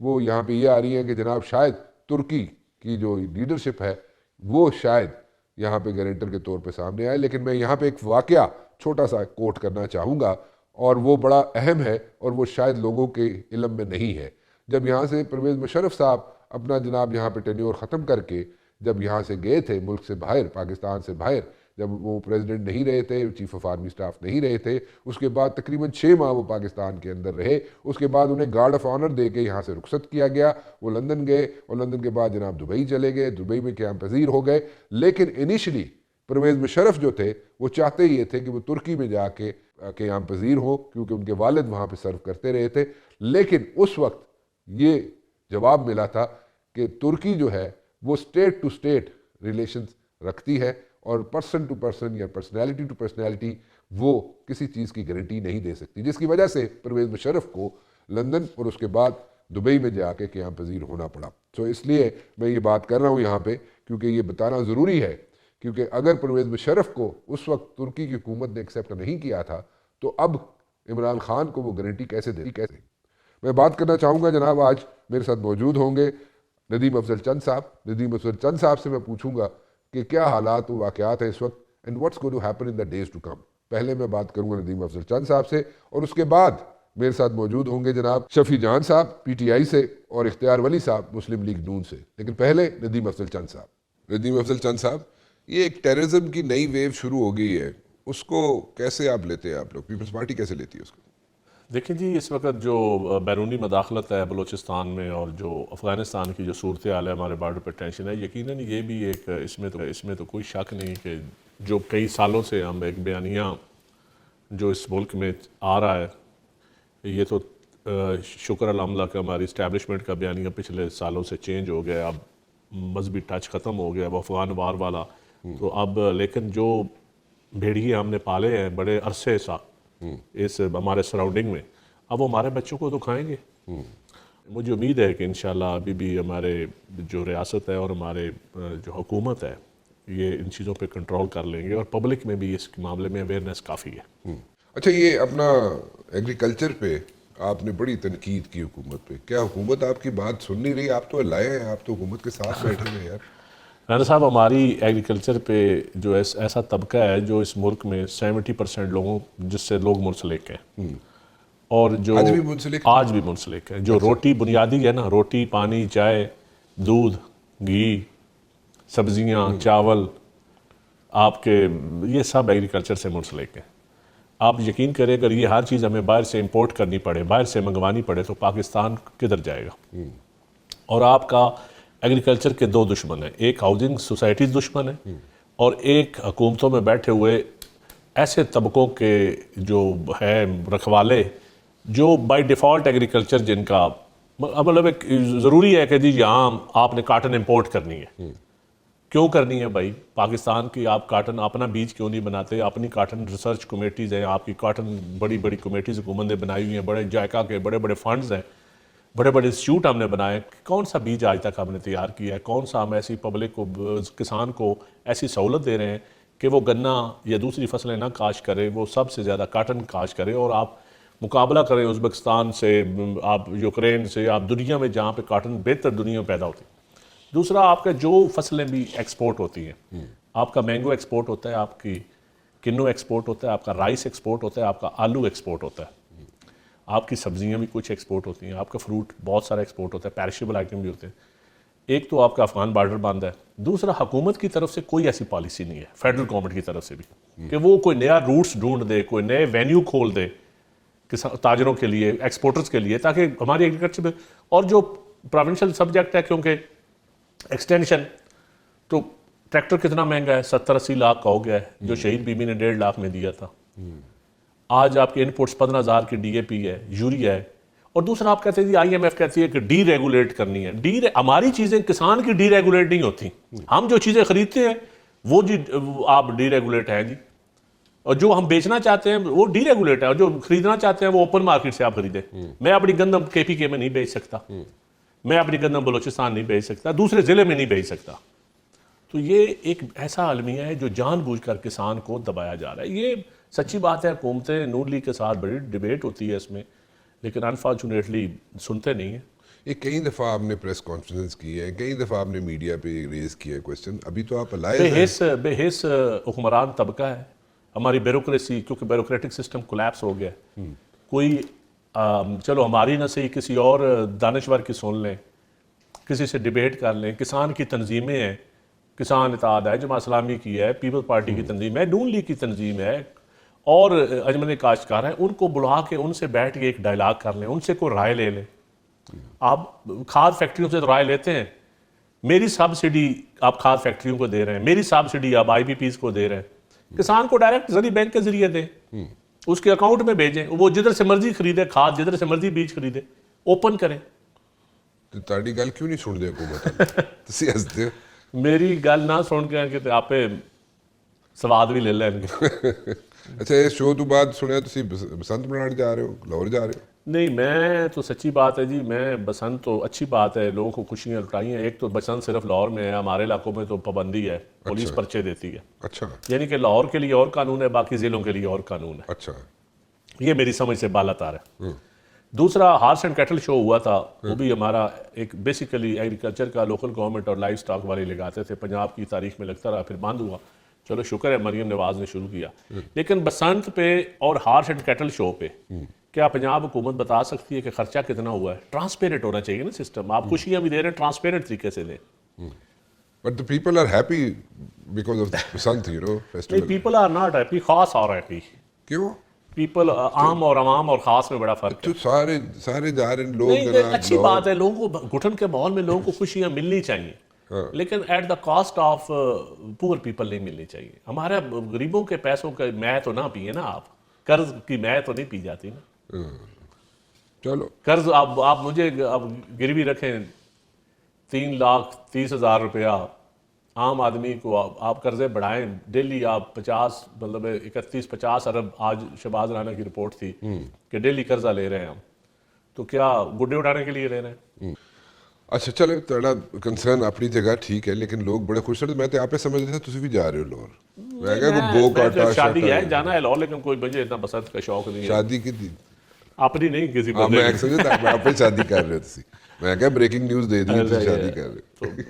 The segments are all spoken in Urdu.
وہ یہاں پہ یہ آ رہی ہیں کہ جناب شاید ترکی کی جو لیڈرشپ ہے وہ شاید یہاں پہ گارنٹر کے طور پہ سامنے آئے. لیکن میں یہاں پہ ایک واقعہ چھوٹا سا کوٹ کرنا چاہوں گا اور وہ بڑا اہم ہے اور وہ شاید لوگوں کے علم میں نہیں ہے. جب یہاں سے پرویز مشرف صاحب اپنا جناب یہاں پہ ٹینیور ختم کر کے جب یہاں سے گئے تھے ملک سے باہر، پاکستان سے باہر، جب وہ پریزیڈنٹ نہیں رہے تھے، چیف آف آرمی سٹاف نہیں رہے تھے، اس کے بعد تقریباً 6 ماہ وہ پاکستان کے اندر رہے. اس کے بعد انہیں گارڈ آف آنر دے کے یہاں سے رخصت کیا گیا. وہ لندن گئے اور لندن کے بعد جناب دبئی چلے گئے، دبئی میں قیام پذیر ہو گئے. لیکن انیشلی پرویز مشرف جو تھے وہ چاہتے یہ تھے کہ وہ ترکی میں جا کے قیام پذیر ہو، کیونکہ ان کے والد وہاں پہ سرو کرتے رہے تھے. لیکن اس وقت یہ جواب ملا تھا کہ ترکی جو ہے وہ اسٹیٹ ٹو اسٹیٹ ریلیشنز رکھتی ہے اور پرسن ٹو پرسن یا پرسنالٹی ٹو پرسنالٹی وہ کسی چیز کی گارنٹی نہیں دے سکتی، جس کی وجہ سے پرویز مشرف کو لندن اور اس کے بعد دبئی میں جا کے قیام پذیر ہونا پڑا. سو اس لیے میں یہ بات کر رہا ہوں یہاں پہ کیونکہ یہ بتانا ضروری ہے، کیونکہ اگر پرویز مشرف کو اس وقت ترکی کی حکومت نے ایکسیپٹ نہیں کیا تھا تو اب عمران خان کو وہ گارنٹی کیسے دے کیسے. میں بات کرنا چاہوں گا جناب، آج میرے ساتھ موجود ہوں گے ندیم افضل چند صاحب. ندیم افضل چند صاحب سے میں پوچھوں گا کہ کیا حالات و واقعات ہیں اس وقت and what's going to happen in the days to come. پہلے میں بات کروں گا ندیم افضل چند صاحب سے اور اس کے بعد میرے ساتھ موجود ہوں گے جناب شفیع جان صاحب پی ٹی آئی سے اور اختیار ولی صاحب مسلم لیگ نون سے. لیکن پہلے ندیم افضل چند صاحب. ندیم افضل چند صاحب، یہ ایک ٹیررزم کی نئی ویو شروع ہو گئی ہے، اس کو کیسے آپ لیتے ہیں؟ آپ لوگ پیپلز پارٹی کیسے لیتی ہے اس کو؟ دیکھیں جی، اس وقت جو بیرونی مداخلت ہے بلوچستان میں اور جو افغانستان کی جو صورتحال ہے، ہمارے بارڈر پہ ٹینشن ہے، یقیناً یہ بھی ایک اس میں تو کوئی شک نہیں کہ جو کئی سالوں سے ہم ایک بیانیہ جو اس ملک میں آ رہا ہے، یہ تو شکر الحمدللہ کہ ہماری اسٹیبلشمنٹ کا بیانیہ پچھلے سالوں سے چینج ہو گیا، اب مذہبی ٹچ ختم ہو گیا وہ افغان وار والا. تو اب لیکن جو بھیڑیے ہم نے پالے ہیں بڑے عرصے سا اس ہمارے سراؤنڈنگ میں، اب وہ ہمارے بچوں کو تو کھائیں گے. مجھے امید ہے کہ انشاءاللہ ابھی بھی ہمارے جو ریاست ہے اور ہمارے جو حکومت ہے یہ ان چیزوں پہ کنٹرول کر لیں گے اور پبلک میں بھی اس معاملے میں اویئرنیس کافی ہے. اچھا، یہ اپنا ایگریکلچر پہ آپ نے بڑی تنقید کی حکومت پہ، کیا حکومت آپ کی بات سن نہیں رہی؟ آپ تو لائے ہیں، آپ تو حکومت کے ساتھ بیٹھے ہوئے یار. رانا صاحب، ہماری ایگریکلچر پہ جو ایسا طبقہ ہے جو اس ملک میں 70% لوگوں جس سے لوگ منسلک ہیں اور جو آج بھی منسلک ہیں، جو روٹی بنیادی ہے نا، روٹی، پانی، چائے، دودھ، گھی، سبزیاں، چاول، آپ کے یہ سب ایگریکلچر سے منسلک ہیں. آپ یقین کریں اگر یہ ہر چیز ہمیں باہر سے امپورٹ کرنی پڑے، باہر سے منگوانی پڑے تو پاکستان کدھر جائے گا؟ اور آپ کا ایگریکلچر کے دو دشمن ہیں، ایک ہاؤسنگ سوسائٹیز دشمن ہے اور ایک حکومتوں میں بیٹھے ہوئے ایسے طبقوں کے جو ہے رکھوالے جو بائی ڈیفالٹ ایگریکلچر جن کا مطلب ایک ضروری ہے کہ جی یہاں آپ نے کاٹن امپورٹ کرنی ہے. کیوں کرنی ہے بھائی؟ پاکستان کی آپ کاٹن اپنا بیج کیوں نہیں بناتے؟ اپنی کاٹن ریسرچ کمیٹیز ہیں، آپ کی کاٹن بڑی بڑی کمیٹیز حکومت نے بنائی ہوئی ہیں، بڑے جائکا کے بڑے بڑے فنڈز ہیں، بڑے بڑے انسٹیٹیوٹ ہم نے بنائے. کون سا بیج آج تک ہم نے تیار کیا ہے؟ کون سا ہم ایسی پبلک کو، کسان کو ایسی سہولت دے رہے ہیں کہ وہ گنا یا دوسری فصلیں نہ کاشت کرے، وہ سب سے زیادہ کاٹن کاشت کرے؟ اور آپ مقابلہ کریں ازبکستان سے، آپ یوکرین سے، آپ دنیا میں جہاں پہ کاٹن بہتر دنیا میں پیدا ہوتی ہے. دوسرا، آپ کا جو فصلیں بھی ایکسپورٹ ہوتی ہیں، آپ کا مینگو ایکسپورٹ ہوتا ہے، آپ کی کنو ایکسپورٹ ہوتا ہے، آپ کا رائس ایکسپورٹ ہوتا ہے، آپ کا آلو ایکسپورٹ ہوتا ہے، آپ کی سبزیاں بھی کچھ ایکسپورٹ ہوتی ہیں، آپ کا فروٹ بہت سارا ایکسپورٹ ہوتا ہے، پیرشیبل آئٹم بھی ہوتے ہیں. ایک تو آپ کا افغان بارڈر بند ہے، دوسرا حکومت کی طرف سے کوئی ایسی پالیسی نہیں ہے، فیڈرل گورنمنٹ کی طرف سے بھی، کہ وہ کوئی نیا روٹس ڈھونڈ دے، کوئی نئے وینیو کھول دے تاجروں کے لیے، ایکسپورٹرز کے لیے، تاکہ ہماری ایگریکلچر میں. اور جو پروونشل سبجیکٹ ہے، کیونکہ ایکسٹینشن تو ٹریکٹر کتنا مہنگا ہے، 70-80 لاکھ کا ہو گیا ہے، جو شہید بی بی نے 1.5 لاکھ میں دیا تھا. آج آپ کے انپوٹس 15,000 کی ڈی اے پی ہے، یوریا ہے. اور دوسرا آپ کہتے ہیں جی آئی ایم ایف کہتی ہے کہ ڈی ریگولیٹ کرنی ہے. ہماری چیزیں کسان کی ڈی ریگولیٹ نہیں ہوتی. ہم جو چیزیں خریدتے ہیں وہ جی آپ ڈی ریگولیٹ ہیں جی، اور جو ہم بیچنا چاہتے ہیں وہ ڈی ریگولیٹ ہے، اور جو خریدنا چاہتے ہیں وہ اوپن مارکیٹ سے آپ خریدیں. میں اپنی گندم کے پی کے میں نہیں بیچ سکتا، میں اپنی گندم بلوچستان نہیں بیچ سکتا، دوسرے ضلع میں نہیں بیچ سکتا. تو یہ ایک ایسا المیہ ہے جو جان بوجھ کر کسان کو دبایا جا رہا ہے. یہ سچی بات ہے، حکومتیں نون لیگ کے ساتھ بڑی ڈیبیٹ ہوتی ہے اس میں، لیکن انفارچونیٹلی سنتے نہیں ہیں. یہ کئی دفعہ آپ نے پریس کانفرنس کی ہے, کئی دفعہ آپ نے میڈیا پہ ریز کیا ہے کویشچن, ابھی تو آپ الائز ہیں. بے حس حکمران طبقہ ہے ہماری بیوروکریسی, کیونکہ بیوروکریٹک سسٹم کولیپس ہو گیا. کوئی چلو ہماری نہ صحیح کسی اور دانشور کی سن لیں, کسی سے ڈیبیٹ کر لیں. کسان کی تنظیمیں ہیں, کسان اتحاد ہے, جماعت اسلامی کی ہے, پیپل پارٹی کی تنظیم ہے, نون لیگ کی تنظیم ہے, اور انجمن کاشتکار ہیں, ان کو بلا کے ان سے بیٹھ کے ایک ڈائلاگ کر لیں, ان سے کوئی رائے لے لیں. آپ کھاد فیکٹریوں سے رائے لیتے ہیں, میری سبسڈی آپ کھاد فیکٹریوں کو دے رہے ہیں, میری سبسڈی آپ آئی بی پیز کو دے رہے ہیں. کسان کو ڈائریکٹ زرعی بینک کے ذریعے دیں, اس کے اکاؤنٹ میں بھیجیں, وہ جدھر سے مرضی خریدے کھاد, جدھر سے مرضی بیج خریدے, اوپن کریں. تاری گل کیوں نہیں سن دے حکومت؟ تسی ہسدے ہو. میری گل نہ سن کے آپ سواد بھی لے لیں. اچھا, یہ شو تو بعد سنیا تسی بسنت مناڑ جا رہے ہو, لاہور جا رہے ہو؟ نہیں, میں تو سچی بات ہے جی, میں بسنت تو اچھی بات ہے, لوگوں کو خوشیاں لٹائی ہیں. ایک تو بسنت صرف لاہور میں ہے, ہمارے علاقوں میں تو پابندی ہے, پولیس پرچے دیتی ہے. اچھا, یعنی کہ لاہور کے لیے اور قانون ہے, باقی ضلعوں کے لیے اور قانون ہے. اچھا, یہ میری سمجھ سے بالا تار ہے. دوسرا ہارس اینڈ کیٹل شو ہوا تھا, وہ بھی ہمارا ایک بیسیکلی ایگریکلچر کا, لوکل گورنمنٹ اور لائف سٹاک والے لگاتے تھے. پنجاب کی تاریخ میں لگتا رہا, پھر بند ہوا. چلو شکر ہے مریم نواز نے شروع کیا. لیکن بسنت پہ اور ہارس اینڈ کیٹل شو پہ کیا پنجاب حکومت بتا سکتی ہے کہ خرچہ کتنا ہوا ہے؟ ٹرانسپیرنٹ ہونا چاہیے نا سسٹم. آپ خوشیاں بھی دے رہے ہیں, ٹرانسپیرنٹ طریقے سے دیں. but the people are happy because of Basant, you know, festival. People are not happy, خاص آر ہیپی. کیوں؟ پیپل عام اور عوام اور خاص میں بڑا فرق ہے. تو سارے جا رہے ہیں لوگ. نہیں, اچھی بات ہے, لوگوں کو گھٹن کے ماحول میں لوگوں کو خوشیاں ملنی چاہیے, لیکن at the cost of poor people نہیں ملنی چاہیے. ہمارا غریبوں کے پیسوں کا میں تو نہ پیے نا آپ, قرض کی میں تو نہیں پی جاتی نا. چلو, قرض آپ مجھے اب گروی رکھیں 3,30,000 روپیہ, عام آدمی کو آپ قرضے بڑھائیں ڈیلی. آپ 31-50 ارب, آج شہباز رانا کی رپورٹ تھی کہ ڈیلی قرضہ لے رہے ہیں ہم, تو کیا گڈے اٹھانے کے لیے لے رہے ہیں؟ اچھا چلے, تھوڑا کنسرن اپنی جگہ ٹھیک ہے, لیکن لوگ بڑے خوش ہیں. میں تو آپ سمجھ رہا تھا تسی بھی جا رہے ہو لاہور. شادی ہے, جانا ہے لاہور, لیکن کوئی مجھے اتنا بسنت کا شوق نہیں ہے. شادی کی تھی اپنی نہیں, کسی میں سمجھا تھا آپ شادی کر رہے تھی. میں کہا بریکنگ نیوز دے دی, شادی کر رہے.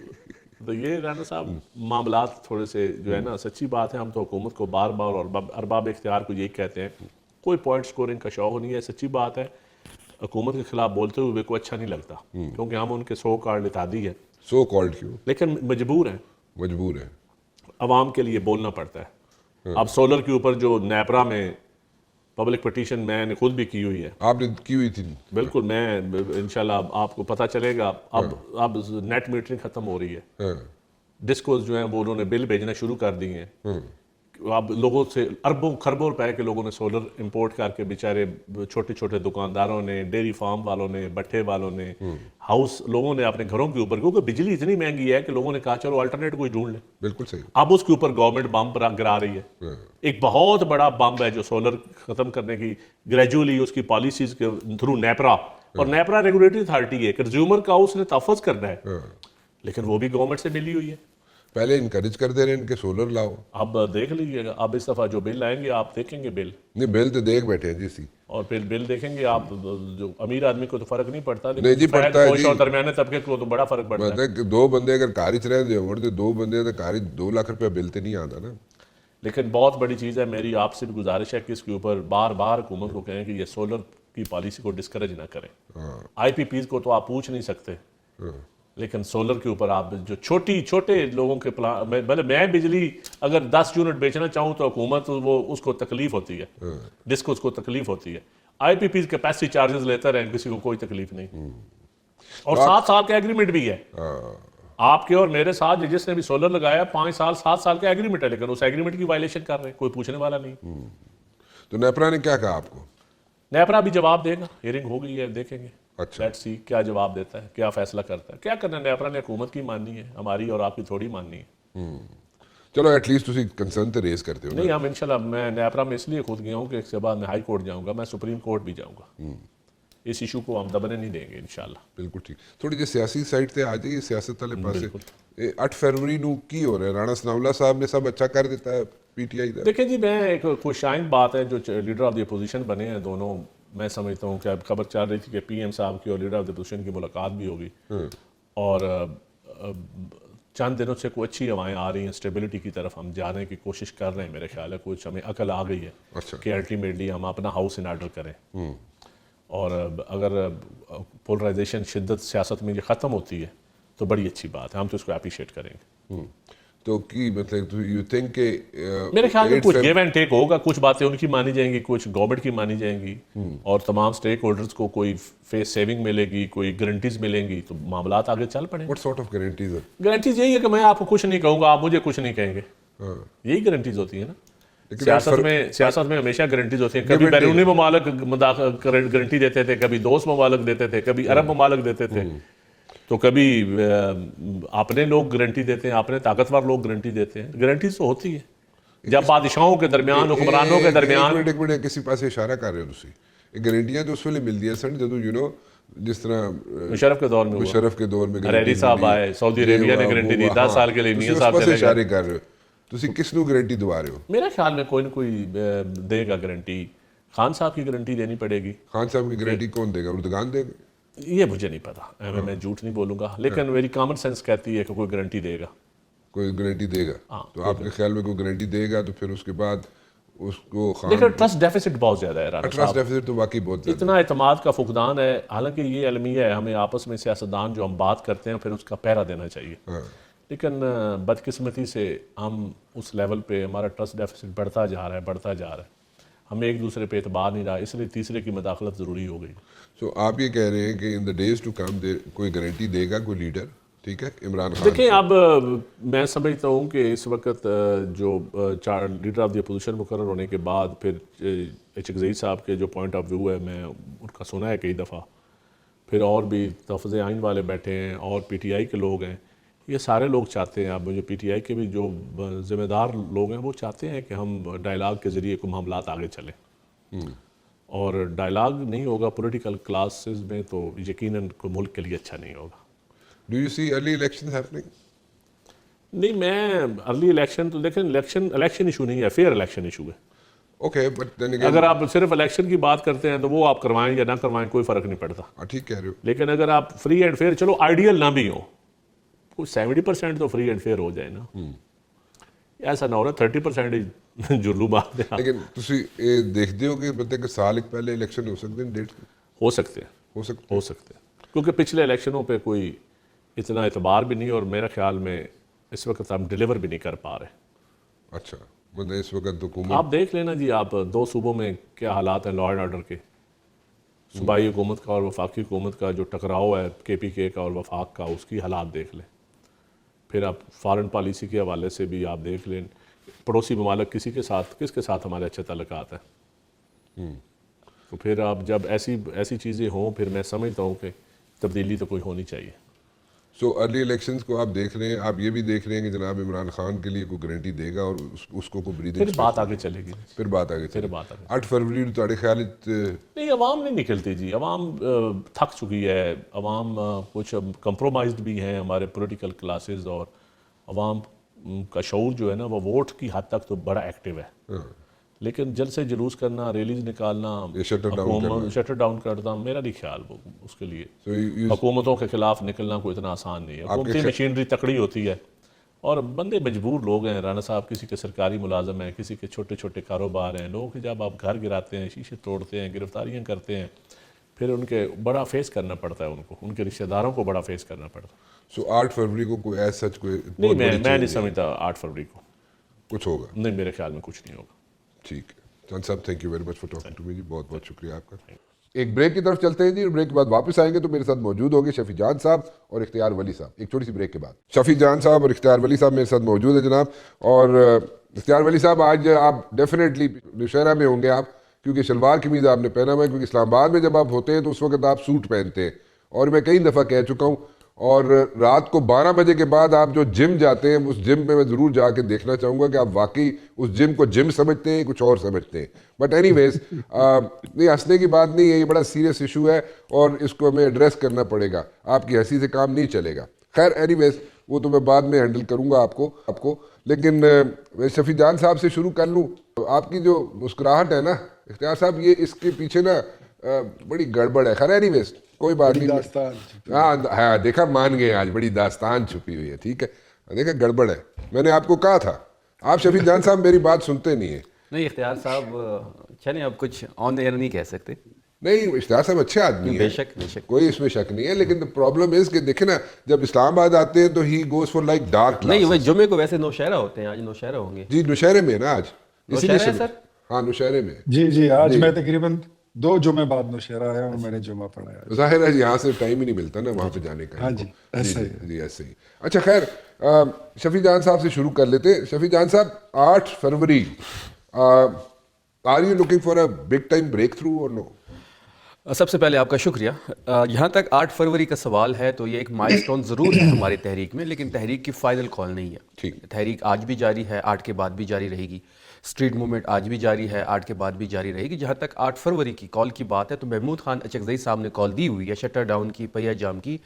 تو یہ رانا صاحب معاملات تھوڑے سے جو ہے نا, سچی بات ہے, ہم تو حکومت کو بار بار اور ارباب اختیار کو یہی کہتے ہیں, کوئی پوائنٹ سکورنگ کا شوق نہیں ہے. سچی بات ہے, حکومت کے خلاف بولتے ہوئے کو اچھا نہیں لگتا, کیونکہ ہم ان کے سو کارڈ اتحادی ہیں. سو کالڈ کیوں؟ لیکن مجبور ہیں, عوام کے لیے بولنا پڑتا ہے. اب سولر کے اوپر جو نیپرا میں پبلک پٹیشن میں نے خود بھی کی ہوئی ہے. آپ نے کی ہوئی تھی؟ بالکل, میں انشاءاللہ آپ کو پتہ چلے گا. اب نیٹ میٹرنگ ختم ہو رہی ہے, ڈسکوز جو ہیں وہ انہوں نے بل بھیجنا شروع کر دی ہیں. اب لوگوں سے اربوں خربوں روپے کے لوگوں نے سولر امپورٹ کر کے, بیچارے چھوٹے چھوٹے دکانداروں نے, ڈیری فارم والوں نے, بٹھے والوں نے, ہاؤس لوگوں نے اپنے گھروں کے اوپر, کیونکہ بجلی اتنی مہنگی ہے کہ لوگوں نے کہا چلو الٹرنیٹ کوئی ڈھونڈ لیں. بالکل صحیح. اب اس کے اوپر گورنمنٹ بم گرا رہی ہے. ایک بہت بڑا بم ہے جو سولر ختم کرنے کی گریجولی اس کی پالیسیز کے تھرو نیپرا, اور نیپرا ریگولیٹری اتھارٹی ہے, کنزیومر کا اس نے تحفظ کرنا ہے, لیکن وہ بھی گورنمنٹ سے ملی ہوئی ہے. پہلے انکریج کر دے رہے ہیں ان کے سولر لاؤ. اب دیکھ لیجیے گا, اب اس دفعہ جو بل آئیں گے آپ دیکھیں گے بل. نہیں, بل تو دیکھ بیٹھے ہیں جی, اور پھر بل دیکھیں گے آپ, جو امیر آدمی کو تو فرق نہیں پڑتا, نہیں جی پڑتا ہے جی, اور درمیانے طبقے کو تو بڑا فرق پڑتا ہے. دو بندے اگر کاری چ رہے دے اور دو بندے تو کاری 2 لاکھ روپیہ بل تو نہیں آتا نا. لیکن بہت بڑی چیز ہے, میری آپ سے بھی گزارش ہے کہ اس کے اوپر بار بار حکومت کو کہیں کہ یہ سولر کی پالیسی کو ڈسکریج نہ کریں. آئی پی پیز کو تو آپ پوچھ نہیں سکتے, لیکن سولر کے اوپر آپ جو چھوٹے لوگوں کے پلان, میں بجلی اگر 10 یونٹ بیچنا چاہوں تو حکومت وہ اس کو تکلیف ہوتی ہے, جس کو اس کو تکلیف ہوتی ہے. آئی پی پیز کیپیسٹی چارجز لیتا رہے, کسی کو کوئی تکلیف نہیں. اور 7 سال کا ایگریمنٹ بھی ہے آپ کے اور میرے ساتھ, جس نے بھی سولر لگایا 5 سال 7 سال کا ایگریمنٹ ہے, لیکن اس ایگریمنٹ کی وائلیشن کر رہے ہیں, کوئی پوچھنے والا نہیں. تو نیپرا نے کیا کہا آپ کو؟ نیپرا بھی جواب دے گا, ہیئرنگ ہو گئی ہے, دیکھیں گے. اچھا, لیٹس سی کیا جواب دیتا ہے, کیا فیصلہ کرتا ہے. کیا کرنا ہے, نیپرا نے حکومت کی ماننی ہے, ہماری اور آپ کی تھوڑی ماننی ہے. چلو ایٹ لیسٹ تسی کنسرن تو ریز کرتے ہو. نہیں, ہم انشاءاللہ, میں نیپرا میں اس لیے خود گیا ہوں کہ اس کے بعد میں ہائی کورٹ جاؤں گا, میں سپریم کورٹ بھی جاؤں گا. اس ایشو کو ہم دبنے نہیں دیں گے انشاءاللہ. بالکل ٹھیک. تھوڑی جی سیاسی سائڈ تے آ جائیے, سیاست والے پاسے. 8 فروری نو کی ہو رہا ہے, رانا ثناء اللہ صاحب نے سب اچھا کر دیتا ہے پی ٹی آئی دا. دیکھیں جی, میں ایک خوش آئند بات ہے جو لیڈر آف دی اپوزیشن بنے ہیں دونوں, میں سمجھتا ہوں کہ اب خبر چل رہی تھی کہ پی ایم صاحب کی اور لیڈر آف دی اپوزیشن کی ملاقات بھی ہوگی، اور چند دنوں سے کوئی اچھی ہوائیں آ رہی ہیں، اسٹیبلٹی کی طرف ہم جانے کی کوشش کر رہے ہیں. میرے خیال ہے کچھ ہمیں عقل آ گئی ہے کہ الٹیمیٹلی ہم اپنا ہاؤس ان آرڈر کریں، اور اگر پولرائزیشن شدت سیاست میں یہ ختم ہوتی ہے تو بڑی اچھی بات ہے، ہم تو اس کو اپریشیٹ کریں گے. تو کی مطلب یو تھنک کہ میرے خیال میں کچھ گیو اینڈ ٹیک ہوگا، کچھ باتیں ان کی مانی جائیں گی، کچھ گورنمنٹ کی مانی جائیں گی، اور تمام سٹیک ہولڈرز کو کوئی فیس سیونگ ملے گی، کوئی گارنٹیز ملیں گی، تو معاملات آگے چل پڑیں. What sort of guarantees? Guarantees یہی ہے کہ میں آپ کو کچھ نہیں کہوں گا، آپ مجھے کچھ نہیں کہیں گے، یہی گارنٹیز ہوتی ہیں نا. سیاست میں ہمیشہ گارنٹیز ہوتی ہیں. کبھی بیرونی ممالک گارنٹی دیتے تھے، کبھی دوست ممالک دیتے تھے، کبھی عرب ممالک دیتے تھے، تو کبھی اپنے لوگ گارنٹی دیتے ہیں، اپنے طاقتور لوگ گارنٹی دیتے ہیں. گارنٹیز تو ہوتی ہے جب بادشاہوں کے درمیان، حکمرانوں کے درمیان. ایک منٹ کسی پاس اشارہ کر رہے ہو تسی، گارنٹیاں تو اس ویلے ملدی ہیں سن جدوں یو نو جس طرح مشرف کے دور میں مشرف کے دور میں حریری صاحب آئے، سعودی عربیہ نے گارنٹی دی 10 سال کے لیے میاں صاحب چلے اشارے کر رہے ہو. تسی کس نو گارنٹی دوا رہے ہو؟ میرے خیال میں کوئی نہ کوئی دے گا گارنٹی. خان صاحب کی گارنٹی دینی پڑے گی. خان صاحب کی گارنٹی کون دے گا؟ اردگان دے گا؟ یہ مجھے نہیں پتا، میں جھوٹ نہیں بولوں گا، لیکن میری کامن سینس کہتی ہے کہ کوئی گارنٹی دے گا. کوئی گارنٹی دے گا؟ تو آپ کے خیال میں کوئی گارنٹی دے گا تو پھر اس کے بعد اس کو لیکن ٹرسٹ ڈیفیسٹ بہت زیادہ ہے. ٹرسٹ ڈیفیسٹ تو واقعی بہت زیادہ اتنا اعتماد کا فقدان ہے. حالانکہ یہ المیہ ہے، ہمیں آپس میں سیاستدان جو ہم بات کرتے ہیں پھر اس کا پہرا دینا چاہیے، لیکن بدقسمتی سے ہم اس لیول پہ ہمارا ٹرسٹ ڈیفیسٹ بڑھتا جا رہا ہے. ہمیں ایک دوسرے پہ اعتبار نہیں رہا، اس لیے تیسرے کی مداخلت ضروری ہو گئی. سو آپ یہ کہہ رہے ہیں کہ ان دا ڈیز ٹو کم کوئی گارنٹی دے گا کوئی لیڈر، ٹھیک ہے؟ عمران خان دیکھیں، اب میں سمجھتا ہوں کہ اس وقت جو لیڈر آف دی اپوزیشن مقرر ہونے کے بعد پھر ایچ ظہیر صاحب کے جو پوائنٹ آف ویو ہے میں ان کا سنا ہے کئی دفعہ، پھر اور بھی تحفظ آئین والے بیٹھے ہیں اور پی ٹی آئی کے لوگ ہیں. یہ سارے لوگ چاہتے ہیں، اب مجھے پی ٹی آئی کے بھی جو ذمہ دار لوگ ہیں وہ چاہتے ہیں کہ ہم ڈائلاگ کے ذریعے کو معاملات آگے چلیں، اور ڈائلاگ نہیں ہوگا پولیٹیکل کلاسز میں تو یقیناً ملک کے لیے اچھا نہیں ہوگا. Do you see early election happening? نہیں، میں ارلی الیکشن تو دیکھیں، الیکشن ایشو نہیں ہے، فیئر الیکشن ایشو ہے. اوکے، بٹ دین اگین اگر آپ صرف الیکشن کی بات کرتے ہیں تو وہ آپ کروائیں یا نہ کروائیں کوئی فرق نہیں پڑتا. ٹھیک کہہ رہے ہو. لیکن اگر آپ فری اینڈ فیئر، چلو آئیڈیل نہ بھی ہو، کوئی 70% تو فری اینڈ فیئر ہو جائے نا. ایسا نہ ہو رہا 30% جلو مار دیں. لیکن تسی یہ دیکھتے ہو کہ مطلب کہ سال ایک پہلے الیکشن ہو سکتے ہیں، ڈیٹ ہو سکتے ہیں، کیونکہ پچھلے الیکشنوں پہ کوئی اتنا اعتبار بھی نہیں، اور میرے خیال میں اس وقت ہم ڈیلیور بھی نہیں کر پا رہے. اچھا، مطلب اس وقت حکومت آپ دیکھ لینا جی، آپ 2 صوبوں میں کیا حالات ہیں لا اینڈ آرڈر کے. صوبائی حکومت کا اور وفاقی حکومت کا جو ٹکراؤ ہے کے پی کے کا اور وفاق کا، اس کی حالات دیکھ لیں. پھر آپ فارن پالیسی کے حوالے سے بھی آپ دیکھ لیں، پڑوسی ممالک کس کے ساتھ ہمارے اچھے تعلقات ہیں. تو پھر آپ جب ایسی چیزیں ہوں، پھر میں سمجھتا ہوں کہ تبدیلی تو کوئی ہونی چاہیے. سو ارلی الیکشنز کو آپ دیکھ رہے ہیں، آپ یہ بھی دیکھ رہے ہیں کہ جناب عمران خان کے لیے کوئی گارنٹی دے گا اور اس کو کوئی بریدنگ، پھر بات آگے چلے گی. پھر بات آگے 8 فروری تھوڑے خیال نہیں، عوام نہیں نکلتی جی، عوام تھک چکی ہے. عوام کچھ کمپرومائزڈ بھی ہیں، ہمارے پولیٹیکل کلاسز، اور عوام کا شعور جو ہے نا وہ ووٹ کی حد تک تو بڑا ایکٹیو ہے. لیکن جلسے جلوس کرنا، ریلیز نکالنا، شٹر ڈاؤن کرنا، میرا نہیں خیال وہ اس کے لیے حکومتوں کے خلاف نکلنا کوئی اتنا آسان نہیں ہے. حکومتی مشینری تکڑی ہوتی ہے اور بندے مجبور لوگ ہیں. رانا صاحب کسی کے سرکاری ملازم ہیں، کسی کے چھوٹے چھوٹے کاروبار ہیں. لوگ جب آپ گھر گراتے ہیں، شیشے توڑتے ہیں، گرفتاریاں کرتے ہیں، پھر ان کے بڑا فیس کرنا پڑتا ہے، ان کے رشتہ داروں کو بڑا فیس کرنا پڑتا ہے. سو 8 فروری کو کوئی ایسا سچ کوئی نہیں، میں نہیں سمجھتا 8 فروری کو کچھ ہوگا. نہیں، میرے خیال میں کچھ نہیں ہوگا. ٹھیک ہے چند صاحب، thank you very much for talking to me جی، بہت بہت شکریہ آپ کا. ایک بریک کی طرف چلتے ہیں جی، اور بریک کے بعد واپس آئیں گے تو میرے ساتھ موجود ہوں گے شفیع جان صاحب اور اختیار ولی صاحب. ایک چھوٹی سی بریک کے بعد شفیع جان صاحب اور اختیار ولی صاحب میرے ساتھ موجود ہیں جناب. اور اختیار ولی صاحب، آج آپ ڈیفینیٹلی نوشہرہ میں ہوں گے آپ، کیونکہ شلوار قمیض آپ نے پہنا ہوا ہے، کیونکہ اسلام آباد میں جب آپ ہوتے ہیں تو اس وقت آپ سوٹ پہنتے ہیں. اور میں کئی دفعہ کہہ چکا ہوں، اور رات کو 12 بجے کے بعد آپ جو جم جاتے ہیں، اس جم پہ میں ضرور جا کے دیکھنا چاہوں گا کہ آپ واقعی اس جم کو جم سمجھتے ہیں کچھ اور سمجھتے ہیں. بٹ اینی ویز، نہیں ہنسنے کی بات نہیں ہے، یہ بڑا سیریس ایشو ہے اور اس کو ہمیں ایڈریس کرنا پڑے گا. آپ کی ہنسی سے کام نہیں چلے گا. خیر اینی ویز، وہ تو میں بعد میں ہینڈل کروں گا آپ کو. لیکن میں شفیع جان صاحب سے شروع کر لوں. آپ کی جو مسکراہٹ ہے نا اختیار صاحب، یہ اس کے پیچھے نا بڑی گڑبڑ ہے. خیر اینی ویز کوئی بات نہیں. ہاں دیکھا مان گئے آج بڑی داستان چھپی ہوئی ہے. ٹھیک ہے دیکھا گڑبڑ ہے. میں نے آپ کو کہا تھا. آپ شفیق جان صاحب میری بات سنتے نہیں ہیں. نہیں اختیار صاحب چلیں اب کچھ آن ایئر نہیں کہہ سکتے. نہیں اشتہار صاحب اچھے آدمی ہیں, بے شک بے شک, کوئی اس میں شک نہیں ہے, لیکن پرابلم از کہ دیکھیں نا جب اسلام آباد آتے ہیں تو he goes for like dark. نہیں وہ جمعے کو ویسے نوشہرہ ہوتے ہیں, آج نوشہرہ ہوں گے. جی نوشہرے میں نا آج, اسی لیے نوشہرہ ہے سر. ہاں نوشہرے میں. جی آج میں تقریباً 2 جمعے بعد نوشہرہ آیا اور میں نے جمعہ پڑھا ہے. ظاہر ہے یہاں سے ٹائم ہی نہیں ملتا نا وہاں پہ جانے کا. ہاں جی ایسا ہی. جی ایسے ہی. اچھا خیر شفیق جان صاحب سے شروع کر لیتے. شفیق جان صاحب 8 فروری are you looking for a big time break through or? سب سے پہلے آپ کا شکریہ. جہاں تک 8 فروری کا سوال ہے تو یہ ایک مائل سٹون ضرور ہے ہماری تحریک میں, لیکن تحریک کی فائنل کال نہیں ہے. تحریک آج بھی جاری ہے, 8 کے بعد بھی جاری رہے گی. اسٹریٹ موومنٹ آج بھی جاری ہے, 8 کے بعد بھی جاری رہے گی. جہاں تک 8 فروری کی کال کی بات ہے تو محمود خان اچکزئی صاحب نے کال دی ہوئی ہے شٹر ڈاؤن کی, پہیہ جام کی,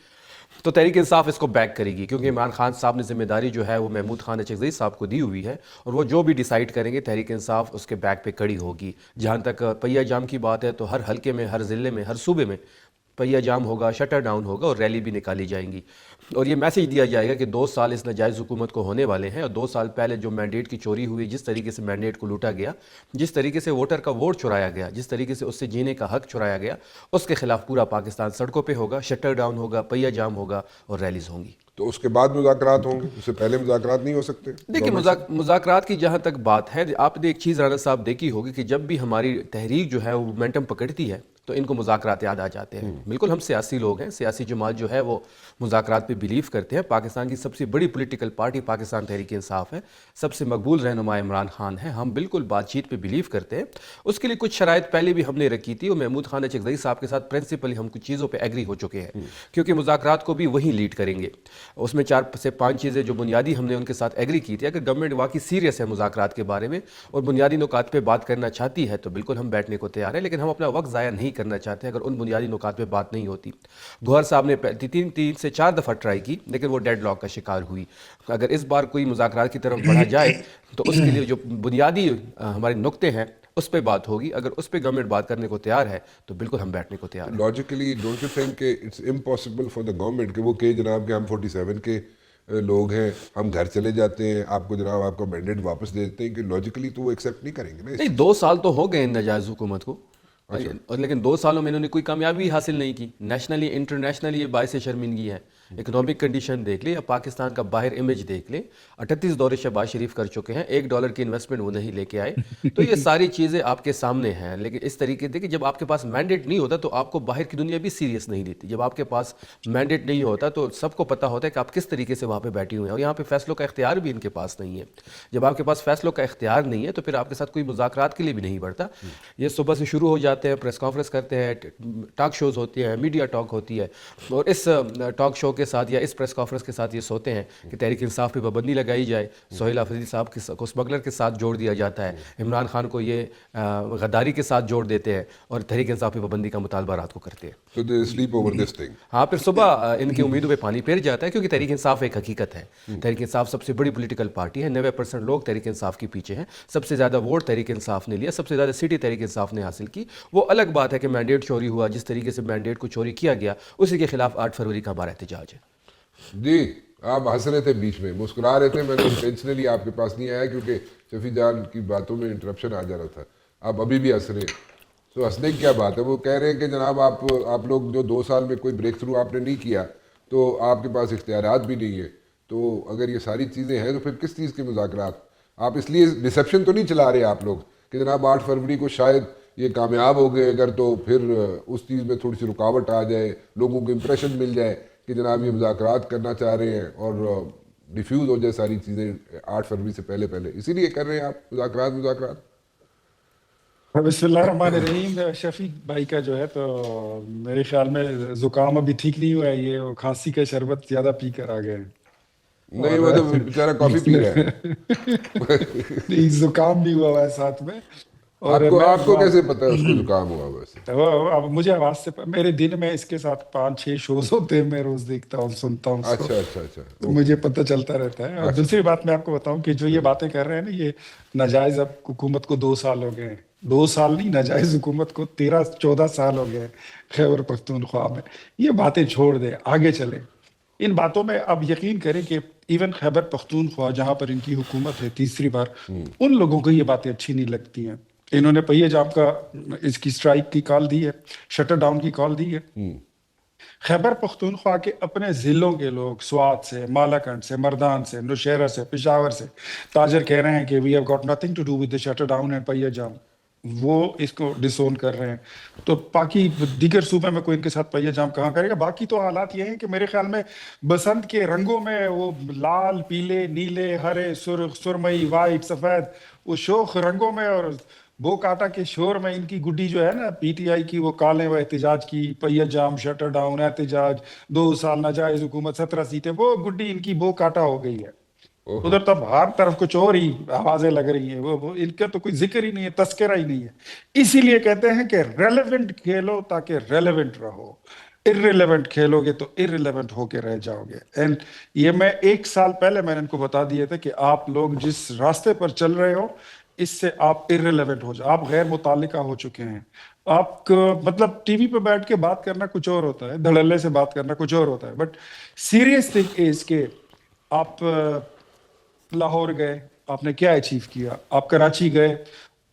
تو تحریک انصاف اس کو بیک کرے گی کیونکہ عمران خان صاحب نے ذمہ داری جو ہے وہ محمود خان اچکزئی صاحب کو دی ہوئی ہے, اور وہ جو بھی ڈیسائیڈ کریں گے تحریک انصاف اس کے بیک پہ کڑی ہوگی. جہاں تک پہیہ جام کی بات ہے تو ہر حلقے میں, ہر ضلع میں, ہر صوبے میں پہیہ جام ہوگا, شٹر ڈاؤن ہوگا اور ریلی بھی نکالی جائیں گی. اور یہ میسیج دیا جائے گا کہ 2 سال اس ناجائز حکومت کو ہونے والے ہیں, اور 2 سال پہلے جو مینڈیٹ کی چوری ہوئی, جس طریقے سے مینڈیٹ کو لوٹا گیا, جس طریقے سے ووٹر کا ووٹ چرایا گیا, جس طریقے سے اس سے جینے کا حق چرایا گیا, اس کے خلاف پورا پاکستان سڑکوں پہ ہوگا, شٹر ڈاؤن ہوگا, پہیہ جام ہوگا اور ریلیز ہوں گی. تو اس کے بعد مذاکرات ہوں گے, اس سے پہلے مذاکرات نہیں ہو سکتے؟ دیکھیں مذاکرات کی جہاں تک بات ہے, آپ نے ایک چیز رانا صاحب دیکھی ہوگی کہ جب بھی ہماری تحریک جو ہے وہ مومنٹم پکڑتی ہے تو ان کو مذاکرات یاد آ جاتے ہیں. بالکل ہم سیاسی لوگ ہیں, سیاسی جماعت جو ہے وہ مذاکرات پہ بلیو کرتے ہیں. پاکستان کی سب سے بڑی پولیٹیکل پارٹی پاکستان تحریک انصاف ہے, سب سے مقبول رہنما عمران خان ہے. ہم بالکل بات چیت پہ بلیو کرتے ہیں. اس کے لیے کچھ شرائط پہلے بھی ہم نے رکھی تھی, اور محمود خان اچکزئی صاحب کے ساتھ پرنسپلی ہم کچھ چیزوں پہ ایگری ہو چکے ہیں, کیونکہ مذاکرات کو بھی وہی لیڈ کریں گے. اس میں 4 سے 5 چیزیں جو بنیادی ہم نے ان کے ساتھ ایگری کی تھی. اگر گورنمنٹ واقعی سیریس ہے مذاکرات کے بارے میں اور بنیادی نکات پہ بات کرنا چاہتی ہے تو بالکل ہم بیٹھنے کو تیار ہیں, لیکن ہم اپنا وقت ضائع نہیں کرنا چاہتے اگر ان بنیادی نکات پہ بات نہیں ہوتی. گوہر صاحب نے 3 سے 4 دفعہ ٹرائی کی لیکن وہ ڈیڈ لاک کا شکار ہوئی. اگر اس بار کوئی مذاکرات کی طرف بڑھا جائے تو اس کے لیے جو بنیادی ہمارے نقطے ہیں اس پہ بات ہوگی. اگر اس پہ گورنمنٹ بات کرنے کو تیار ہے تو بالکل ہم بیٹھنے کو تیار ہیں. لاجیکلی ڈونٹ یو تھنک کہ it's impossible for the government کہ وہ کہ جناب کہ ہم 47 کے لوگ ہیں, ہم گھر چلے جاتے ہیں, آپ کو جناب آپ کا مینڈیٹ واپس دے دیتے ہیں, کہ لاجیکلی تو وہ ایکسیپٹ نہیں کریں گے نا؟ نہیں 2 سال تو ہو گئے ناجائز حکومت کو, اور لیکن 2 سالوں میں انہوں نے کوئی کامیابی حاصل نہیں کی. نیشنلی انٹرنیشنلی یہ باعث شرمندگی ہے. اکنامک کنڈیشن دیکھ لیں یا پاکستان کا باہر امیج دیکھ لیں, 38 دورے شہباز شریف کر چکے ہیں, $1 کی انویسٹمنٹ وہ نہیں لے کے آئے. تو یہ ساری چیزیں آپ کے سامنے ہیں. لیکن اس طریقے سے کہ جب آپ کے پاس مینڈیٹ نہیں ہوتا تو آپ کو باہر کی دنیا بھی سیریس نہیں لیتی. جب آپ کے پاس مینڈیٹ نہیں ہوتا تو سب کو پتہ ہوتا ہے کہ آپ کس طریقے سے وہاں پہ بیٹھی ہوئے ہیں, اور یہاں پہ فیصلوں کا اختیار بھی ان کے پاس نہیں ہے. جب آپ کے پاس فیصلوں کا اختیار نہیں ہے تو پھر آپ کے ساتھ کوئی مذاکرات کے لیے بھی نہیں بڑھتا. یہ صبح سے شروع ہو جاتے ہیں, پریس کانفرنس کرتے ہیں, ٹاک شوز ہوتی ہیں, میڈیا ٹاک ہوتی ہے, اور اس ٹاک شو کے ساتھ یا اس پریس کانفرنس کے ساتھ یہ سوتے ہیں کہ تحریک انصاف پہ پابندی لگائی جائے. سہیل حافظی صاحب کو اسمگلر کے ساتھ جوڑ دیا جاتا ہے, عمران خان کو یہ غداری کے ساتھ جوڑ دیتے ہیں, اور تحریک انصاف پہ پابندی کا مطالبہ رات کو کرتے ہیں. So they sleep over this thing. ہاں پھر صبح ان کی امیدوں پہ پانی پھیر جاتا ہے, کیونکہ تحریک انصاف ایک حقیقت ہے. تحریک انصاف سب سے بڑی پولیٹیکل پارٹی ہے. 90% لوگ تحریک انصاف کے پیچھے ہیں. سب سے زیادہ ووٹ تحریک انصاف نے لیا, سب سے زیادہ سیٹیں تحریک انصاف نے حاصل کی. وہ الگ بات ہے کہ مینڈیٹ چوری ہوا, جس طریقے سے مینڈیٹ کو چوری کیا گیا اسی کے خلاف 8 فروری کا ہمارا احتجاج ہے. جی آپ ہنس رہے تھے, بیچ میں مسکرا رہے تھے, میں نے انٹینشنلی آپ کے پاس نہیں آیا کیونکہ شفیق جان کی باتوں میں انٹرپشن آ جا رہا تھا. آپ ابھی بھی ہنس رہے ہیں, تو ہنسنے کی کیا بات ہے؟ وہ کہہ رہے ہیں کہ جناب آپ لوگ جو 2 سال میں کوئی بریک تھرو آپ نے نہیں کیا تو آپ کے پاس اختیارات بھی نہیں ہے. تو اگر یہ ساری چیزیں ہیں تو پھر کس چیز کے مذاکرات؟ آپ اس لیے ڈسیپشن تو نہیں چلا رہے آپ لوگ کہ جناب 8 فروری کو شاید یہ کامیاب ہو گئے اگر تو پھر اس چیز میں تھوڑی سی رکاوٹ آ جائے, لوگوں کو امپریشن مل جائے کہ جناب یہ مذاکرات کرنا چاہ رہے ہیں اور ڈیفیوز ہو جائے ساری چیزیں 8 فروری سے پہلے, اسی لیے کر رہے ہیں آپ مذاکرات. بسم اللہ الرحمن الرحیم. شفیق بھائی کا جو ہے تو میرے خیال میں زکام ابھی ٹھیک نہیں ہوا ہے, یہ کھانسی کا شربت زیادہ پی کر آ گئے. نہیں وہ تو بیچارہ کافی پی رہا ہے. زکام بھی ہوا ہے ساتھ میں, آپ کو کیسے پتا ہے اس کو زکام ہوا؟ ویسے اب مجھے آواز سے میرے دن میں اس کے ساتھ 5-6 شوز ہوتے ہیں، میں روز دیکھتا ہوں، سنتا ہوں اس کو، اچھا تو مجھے پتہ چلتا رہتا ہے۔ اور دوسری بات میں آپ کو بتاؤں کہ جو یہ باتیں کر رہے ہیں نا، یہ ناجائز اب حکومت کو 2 سال ہو گئے ہیں، 2 سال نہیں، ناجائز حکومت کو 13-14 سال ہو گئے ہیں خیبر پختونخوا میں۔ یہ باتیں چھوڑ دیں، آگے چلیں۔ ان باتوں میں اب یقین کریں کہ ایون خیبر پختونخوا جہاں پر ان کی حکومت ہے تیسری بار، ان لوگوں کو یہ باتیں اچھی نہیں لگتی ہیں۔ انہوں نے پہیے جام کا اس کی سٹرائک کی کال دی ہے، شٹر ڈاؤن کی کال دی ہے۔ خیبر پختونخوا کے اپنے ضلعوں کے لوگ، سوات سے، مالاکنڈ سے، مردان سے، نوشہرہ سے، پشاور سے تاجر کہہ رہے ہیں کہ we have got nothing to do with the shutter down and پہیے جام، وہ اس کو ڈسون کر رہے ہیں۔ تو باقی دیگر صوبے میں کوئی ان کے ساتھ پہیے جام کہاں کرے گا؟ باقی تو حالات یہ ہیں کہ میرے خیال میں بسنت کے رنگوں میں وہ لال، پیلے، نیلے، ہرے، سرخ، سرمئی، وائٹ، سفید، وہ شوخ رنگوں میں اور بو کاٹا کے شور میں ان کی گڈی جو ہے نا پی ٹی آئی کی، وہ کالیں، وہ احتجاج کی، پہیے جام، شٹر ڈاؤن، احتجاج، 2 سال ناجائز حکومت، 17 سیٹیں، وہ گڈی ان کی بو کاٹا ہو گئی ہے۔ ادھر تب ہر طرف کچھ اور ہی آوازیں لگ رہی ہیں، وہ ان کا تو کوئی ذکر ہی نہیں ہے، تذکرہ ہی نہیں ہے۔ اسی لیے کہتے ہیں کہ ریلیونٹ کھیلو تاکہ ریلیونٹ رہو، ارریلیونٹ کھیلو گے تو ارریلیونٹ ہو کے رہ جاؤ گے۔ اینڈ یہ میں 1 سال پہلے میں نے ان کو بتا دیا تھا کہ آپ لوگ جس راستے پر چل رہے ہو اس سے آپ ارریلیونٹ ہو جاؤ، آپ غیر متعلقہ ہو چکے ہیں۔ آپ کو مطلب ٹی وی پہ بیٹھ کے بات کرنا کچھ اور ہوتا ہے، دھڑلے سے بات کرنا کچھ اور ہوتا ہے، بٹ سیریس تھنگ از کہ آپ لاہور گئے، آپ نے کیا اچیو کیا؟ آپ کراچی گئے،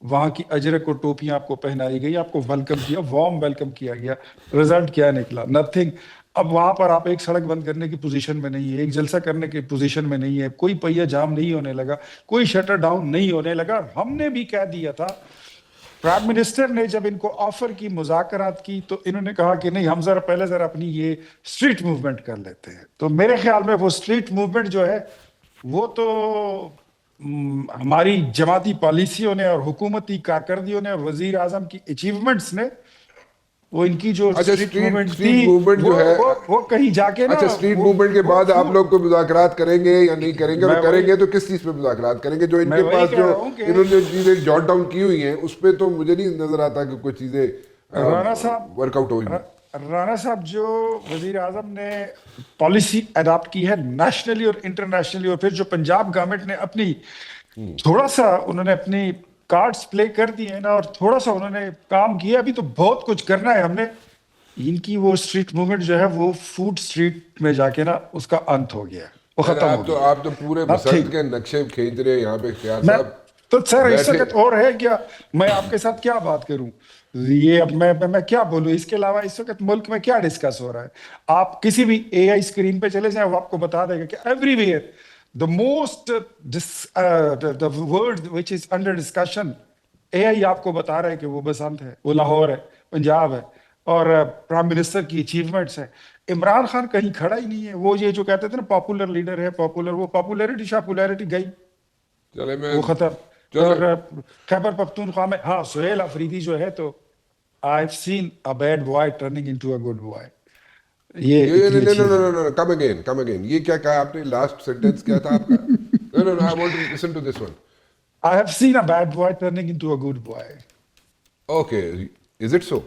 وہاں کی اجرک اور ٹوپیاں آپ کو پہنائی گئی، آپ کو ویلکم کیا، وارم ویلکم کیا گیا، رزلٹ کیا نکلا؟ نتھنگ۔ اب وہاں پر آپ ایک سڑک بند کرنے کی پوزیشن میں نہیں ہے، ایک جلسہ کرنے کی پوزیشن میں نہیں ہے، کوئی پہیہ جام نہیں ہونے لگا، کوئی شٹر ڈاؤن نہیں ہونے لگا۔ ہم نے بھی کہہ دیا تھا، پرائم منسٹر نے جب ان کو آفر کی، مذاکرات کی، تو انہوں نے کہا کہ نہیں، ہم پہلے اپنی یہ اسٹریٹ موومنٹ کر لیتے ہیں۔ تو میرے خیال میں وہ اسٹریٹ موومنٹ جو ہے وہ تو ہماری جماعتی پالیسیوں نے اور حکومتی کارکردگیوں نے اور وزیر اعظم کی اچیومنٹس نے، وہ ان کی جو اسٹریٹ موومنٹ تھی وہ کہیں جا کے نا، اچھا اسٹریٹ موومنٹ کے بعد آپ لوگ کوئی مذاکرات کریں گے یا نہیں کریں گے؟ اور کریں گے تو کس چیز پہ مذاکرات کریں گے؟ جو ان کے پاس جو انہوں نے چیزیں جاٹ ڈاؤن کی ہوئی ہیں اس پہ تو مجھے نہیں نظر آتا کہ کوئی چیزیں ورک آؤٹ ہوئی۔ رانا صاحب، جو وزیر اعظم نے پالیسی اڈاپٹ کی ہے نیشنلی اور انٹرنیشنلی، اور پھر جو پنجاب گورنمنٹ نے اپنی تھوڑا سا انہوں نے اپنی کارڈز پلے کر دیے ہیں نا، اور تھوڑا سا انہوں نے کام کیا، ابھی تو بہت کچھ کرنا ہے ہم نے۔ ان کی وہ اسٹریٹ موومنٹ جو ہے وہ فوڈ اسٹریٹ میں جا کے نا اس کا انت ہو گیا، وہ ختم ہو گیا۔ آپ تو پورے بسنت کے نقشے کھینچ رہے ہیں یہاں پہ اختیار صاحب۔ تو سر اس وقت اور ہے کیا؟ میں آپ کے ساتھ کیا بات کروں؟ یہ اب میں کیا بولوں؟ اس کے علاوہ اس وقت ملک میں کیا ڈسکس ہو رہا ہے؟ آپ کسی بھی اے آئی اسکرین پہ چلے جائیں، وہ آپ کو بتا دے گا کہ every where the most the word which is under discussion، اے آئی آپ کو بتا رہا ہے کہ وہ بسنت ہے، وہ لاہور ہے، پنجاب ہے، اور پرائم منسٹر کی اچیومنٹس ہیں۔ عمران خان کہیں کھڑا ہی نہیں ہے۔ وہ یہ جو کہتے تھے نا پاپولر لیڈر ہے، پاپولر، وہ پاپولیرٹی گئی، وہ ختم۔ اور خیبر پختونخوا میں ہاں سہیل افریدی جو ہے، تو I have seen a bad boy turning into a good boy۔ Come again یہ کیا کہا آپ نے؟ لاسٹ سینٹینس کیا تھا آپ کا؟ I want to listen to this one۔ I have seen a bad boy turning into a good boy۔ Okay, is it so؟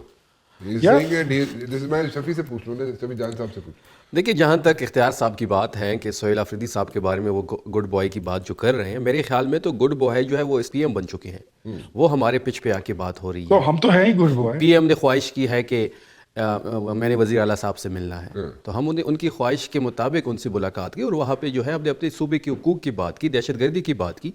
He's saying it. This is میں شفیع سے پوچھ لوں، شفیع جان صاحب سے پوچھ۔ دیکھیے، جہاں تک اختیار صاحب کی بات ہے کہ سہیل افریدی صاحب کے بارے میں وہ گڈ بوائے کی بات جو کر رہے ہیں، میرے خیال میں تو گڈ بوائے جو ہے وہ پی ایم بن چکے ہیں، وہ ہمارے پچ پہ آ کے بات ہو رہی ہے۔ تو ہم تو ہیں ہی گڈ بوائے۔ پی ایم نے خواہش کی ہے کہ میں نے وزیر اعلیٰ صاحب سے ملنا ہے، تو ہم ان کی خواہش کے مطابق ان سے ملاقات کی، اور وہاں پہ جو ہے ہم نے اپنے صوبے کے حقوق کی بات کی، دہشت گردی کی بات کی۔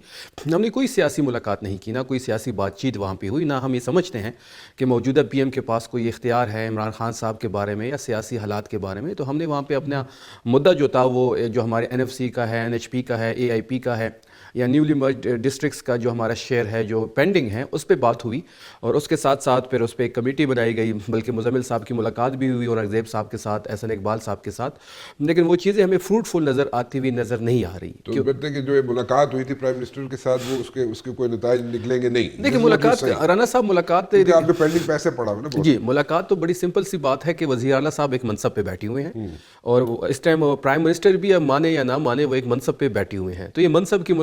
ہم نے کوئی سیاسی ملاقات نہیں کی، نہ کوئی سیاسی بات چیت وہاں پہ ہوئی، نہ ہم یہ سمجھتے ہیں کہ موجودہ پی ایم کے پاس کوئی اختیار ہے عمران خان صاحب کے بارے میں یا سیاسی حالات کے بارے میں۔ تو ہم نے وہاں پہ اپنا مدعا جو تھا، وہ جو ہمارے این ایف سی کا ہے، این ایچ پی کا ہے، اے آئی پی کا ہے، یا نیولی مرجڈ ڈسٹرکٹس کا جو ہمارا شیئر ہے جو پینڈنگ ہے، اس پہ بات ہوئی، اور اس کے ساتھ ساتھ پھر اس پہ ایک کمیٹی بنائی گئی، بلکہ مزمل صاحب کی ملاقات بھی ہوئی اور اگزیب صاحب کے ساتھ، احسن اقبال صاحب کے ساتھ، لیکن وہ چیزیں ہمیں فروٹفل نظر آتی ہوئی نظر نہیں آ رہی۔ تو کہتے ہیں کہ جو یہ ملاقات ہوئی تھی پرائم منسٹر کے ساتھ، وہ اس کے کوئی نتائج نکلیں گے نہیں؟ دیکھیں ملاقات، رانا صاحب ملاقات، آپ کے پینڈنگ پیسے پڑا ہوئے نا۔ جی، ملاقات تو بڑی سمپل سی بات ہے کہ وزیر اعلیٰ صاحب ایک منصب پہ بیٹھے ہوئے ہیں، اور اس ٹائم پرائم منسٹر بھی اب مانے یا نہ مانے وہ ایک منصب پہ بیٹھے ہوئے ہیں، تو یہ منصب کی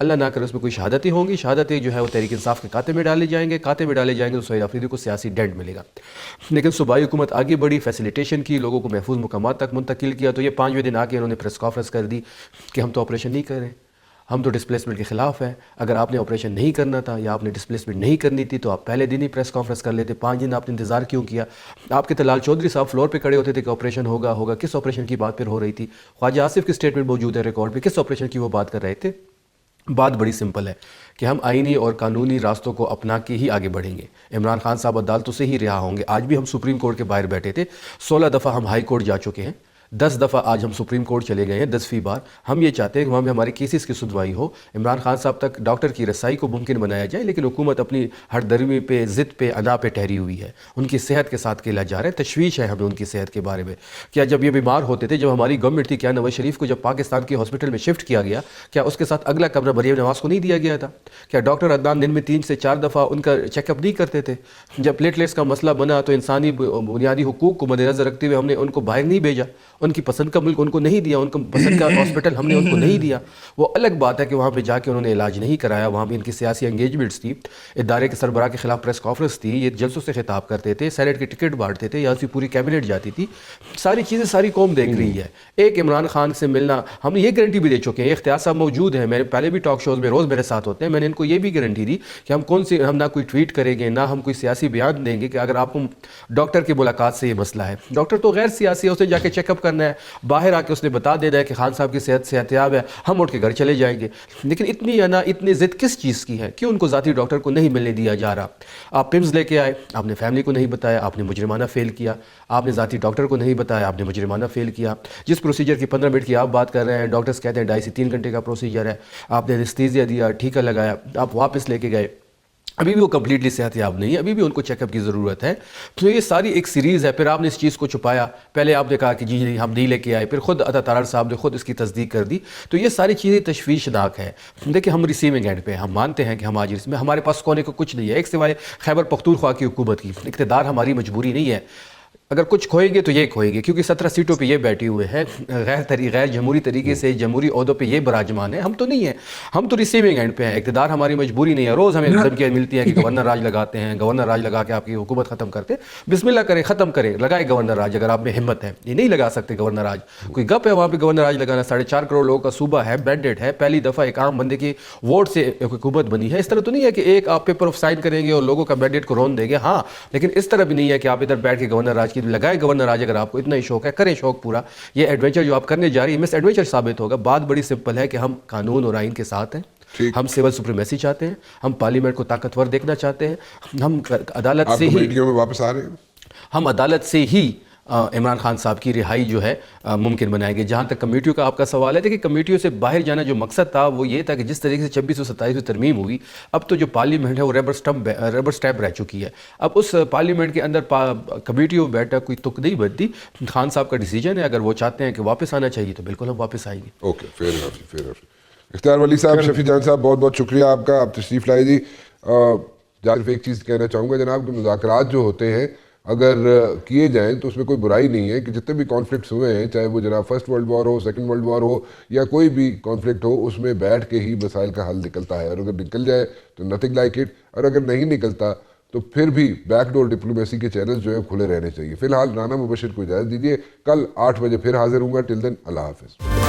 اللہ نہ کرے اس میں کوئی شہادتیں ہوں گی، شہادتیں جو ہے وہ تحریک انصاف کے کھاتے میں ڈالے جائیں گے، کھاتے میں ڈالے جائیں گے تو سہیل آفریدی کو سیاسی ڈینٹ ملے گا۔ لیکن صوبائی حکومت آگے بڑھی، فیسیلیٹیشن کی، لوگوں کو محفوظ مقامات تک منتقل کیا، تو یہ 5ویں دن آ کے انہوں نے پریس کانفرنس کر دی کہ ہم تو آپریشن نہیں کر رہے، ہم تو ڈسپلیسمنٹ کے خلاف ہیں، اگر آپ نے آپریشن نہیں کرنا تھا یا آپ نے ڈسپلیسمنٹ نہیں کرنی تھی تو آپ پہلے دن ہی پریس کانفرنس کر لیتے، 5 دن آپ نے انتظار کیوں کیا؟ آپ کے طلال چودھری صاحب فلور پہ کھڑے ہوتے تھے کہ آپریشن ہوگا، کس آپریشن کی بات پھر ہو رہی تھی؟ خواجہ آصف کی اسٹیٹمنٹ موجود ہے ریکارڈ پہ، کس آپریشن کی وہ بات کر رہے تھے؟ بات بڑی سمپل ہے کہ ہم آئینی اور قانونی راستوں کو اپنا کے ہی آگے بڑھیں گے۔ عمران خان صاحب عدالتوں سے ہی رہا ہوں گے، آج بھی ہم سپریم کورٹ کے باہر بیٹھے تھے، 16 دفعہ ہم ہائی کورٹ جا چکے ہیں، 10 دفعہ آج ہم سپریم کورٹ چلے گئے ہیں، 10ویں بار ہم یہ چاہتے ہیں کہ وہاں پہ ہمارے کیسز کی سنوائی ہو، عمران خان صاحب تک ڈاکٹر کی رسائی کو ممکن بنایا جائے، لیکن حکومت اپنی ہر درمی پہ، ضد پہ، ادا پہ ٹھہری ہوئی ہے، ان کی صحت کے ساتھ کھیلا جا رہا ہے، تشویش ہے ہمیں ان کی صحت کے بارے میں۔ کیا جب یہ بیمار ہوتے تھے، جب ہماری گورنمنٹ تھی، کیا نواز شریف کو جب پاکستان کے ہاسپٹل میں شفٹ کیا گیا، کیا اس کے ساتھ اگلا کمرہ مریم نواز کو نہیں دیا گیا تھا؟ کیا ڈاکٹر عدنان دن میں 3 سے 4 دفعہ ان کا چیک اپ نہیں کرتے تھے؟ جب پلیٹلیٹس کا مسئلہ بنا تو انسانی بنیادی حقوق کو مد نظر رکھتے ہوئے ہم نے ان کو باہر نہیں بھیجا، ان کی پسند کا ملک ان کو نہیں دیا، ان کو پسند کا ہاسپٹل ہم نے ان کو نہیں دیا۔ وہ الگ بات ہے کہ وہاں پہ جا کے انہوں نے علاج نہیں کرایا، وہاں پہ ان کی سیاسی انگیجمنٹس تھی، ادارے کے سربراہ کے خلاف پریس کانفرنس تھی، یہ جلسوں سے خطاب کرتے تھے، سینیٹ کی ٹکٹ بانٹتے تھے، یہاں سے پوری کیبنٹ جاتی تھی، ساری چیزیں ساری قوم دیکھ رہی ہے۔ ایک عمران خان سے ملنا، ہم نے یہ گارنٹی بھی دے چکے ہیں، اختیار صاحب موجود ہیں، میں پہلے بھی ٹاک شوز میں روز میرے ساتھ ہوتے ہیں، میں نے ان کو یہ بھی گارنٹی دی کہ ہم نہ کوئی ٹویٹ کریں گے، نہ ہم کوئی سیاسی بیان دیں گے کہ اگر آپ کو ڈاکٹر کی ملاقات سے یہ مسئلہ ہے، ڈاکٹر تو غیر سیاسی ہے، اس نے جا کے چیک اپ کرنا ہے، باہر آ کے اس نے بتا دینا ہے کہ خان صاحب کی صحت صحتیاب ہے، ہم اٹھ کے گھر چلے جائیں گے۔ لیکن اتنی ضد کس چیز کی ہے؟ کیوں ان کو ذاتی ڈاکٹر کو نہیں ملنے دیا جا رہا؟ آپ پمز لے کے آئے، آپ نے فیملی کو نہیں بتایا، آپ نے مجرمانہ فیل کیا، آپ نے ذاتی ڈاکٹر کو نہیں بتایا، آپ نے مجرمانہ فیل کیا۔ جس پروسیجر کی 15 منٹ کی آپ بات کر رہے ہیں، ڈاکٹرز کہتے ہیں 2.5 سے 3 گھنٹے کا پروسیجر ہے، آپ نے انستھیزیا دیا، ٹھیکہ لگایا، آپ واپس لے کے گئے، ابھی بھی وہ کمپلیٹلی صحت یاب نہیں ہے، ابھی بھی ان کو چیک اپ کی ضرورت ہے۔ تو یہ ساری ایک سیریز ہے، پھر آپ نے اس چیز کو چھپایا، پہلے آپ نے کہا کہ جی ہم نہیں لے کے آئے، پھر خود عطا تارڑ صاحب نے خود اس کی تصدیق کر دی، تو یہ ساری چیزیں تشویشناک ہے۔ دیکھیں ہم ریسیونگ اینڈ پہ، ہم مانتے ہیں کہ ہم آج اس میں ہمارے پاس کونے کو کچھ نہیں ہے ایک سوائے خیبر پختونخوا کی حکومت کی، اقتدار ہماری مجبوری نہیں ہے، اگر کچھ کھوئیں گے تو یہ کھوئیں گے، کیونکہ 17 سیٹوں پہ یہ بیٹھے ہوئے ہیں، غیر جمہوری طریقے سے جمہوری عہدوں پہ یہ براجمان ہے، ہم تو نہیں ہیں، ہم تو ریسیونگ اینڈ پہ ہیں، اقتدار ہماری مجبوری نہیں ہے۔ روز ہمیں دھمکیاں ملتی ہیں کہ گورنر راج لگاتے ہیں، گورنر راج لگا کے آپ کی حکومت ختم کرتے، بسم اللہ کریں، ختم کریں، لگائے گورنر راج اگر آپ میں ہمت ہے، یہ نہیں لگا سکتے گورنر راج، کوئی گپ ہے وہاں پہ گورنر راج لگانا؟ 4.5 کروڑ لوگوں کا صوبہ ہے، مینڈیٹ ہے، پہلی دفعہ ایک عام بندے کی ووٹ سے حکومت بنی ہے، اس طرح تو نہیں ہے کہ ایک آپ پیپر آف سائن کریں گے اور لوگوں کا مینڈیٹ کو رون دیں گے، ہاں، لیکن اس طرح بھی نہیں ہے کہ آپ ادھر بیٹھ کے گورنر راج کی لگائے گورنر راج، اگر آپ کو اتنا ہی شوق ہے کریں شوق پورا، یہ ایڈونچر جو آپ کرنے جا رہی ہے مس ایڈونچر ثابت ہوگا۔ بات بڑی سمپل ہے کہ ہم قانون اور آئین کے ساتھ ہیں، ہم سول سپریمیسی چاہتے ہیں، ہم پارلیمنٹ کو طاقتور دیکھنا چاہتے ہیں، ہم عدالت سے ہی میں واپس آ رہے ہیں، ہم عدالت سے ہی عمران خان صاحب کی رہائی جو ہے ممکن بنائیں گے۔ جہاں تک کمیٹیوں کا آپ کا سوال ہے، دیکھیں کمیٹیوں سے باہر جانا جو مقصد تھا وہ یہ تھا کہ جس طریقے سے 26 اور 27 میں ترمیم ہوئی، اب تو جو پارلیمنٹ ہے وہ ربر سٹیمپ رہ چکی ہے، اب اس پارلیمنٹ کے اندر کمیٹیوں بیٹھا کوئی تک نہیں بنتی۔ خان صاحب کا ڈیسیجن ہے، اگر وہ چاہتے ہیں کہ واپس آنا چاہیے تو بالکل ہم واپس آئیں گے۔ Okay, fair enough. اختیار ولی صاحب، شفیع جان صاحب، بہت بہت شکریہ آپ کا، آپ تشریف لائے جی۔ صرف ایک چیز کہنا چاہوں گا جناب کہ مذاکرات جو ہوتے ہیں اگر کیے جائیں تو اس میں کوئی برائی نہیں ہے، کہ جتنے بھی کانفلکٹس ہوئے ہیں، چاہے وہ جناب فرسٹ ورلڈ وار ہو، سیکنڈ ورلڈ وار ہو، یا کوئی بھی کانفلکٹ ہو، اس میں بیٹھ کے ہی مسائل کا حل نکلتا ہے، اور اگر نکل جائے تو نتھنگ لائک اٹ، اور اگر نہیں نکلتا تو پھر بھی بیک ڈور ڈپلومیسی کے چینلز جو ہیں کھلے رہنے چاہیے۔ فی الحال رانا مبشر کو اجازت دیجیے، کل 8 بجے پھر حاضر ہوں گا، ٹل دین اللہ حافظ۔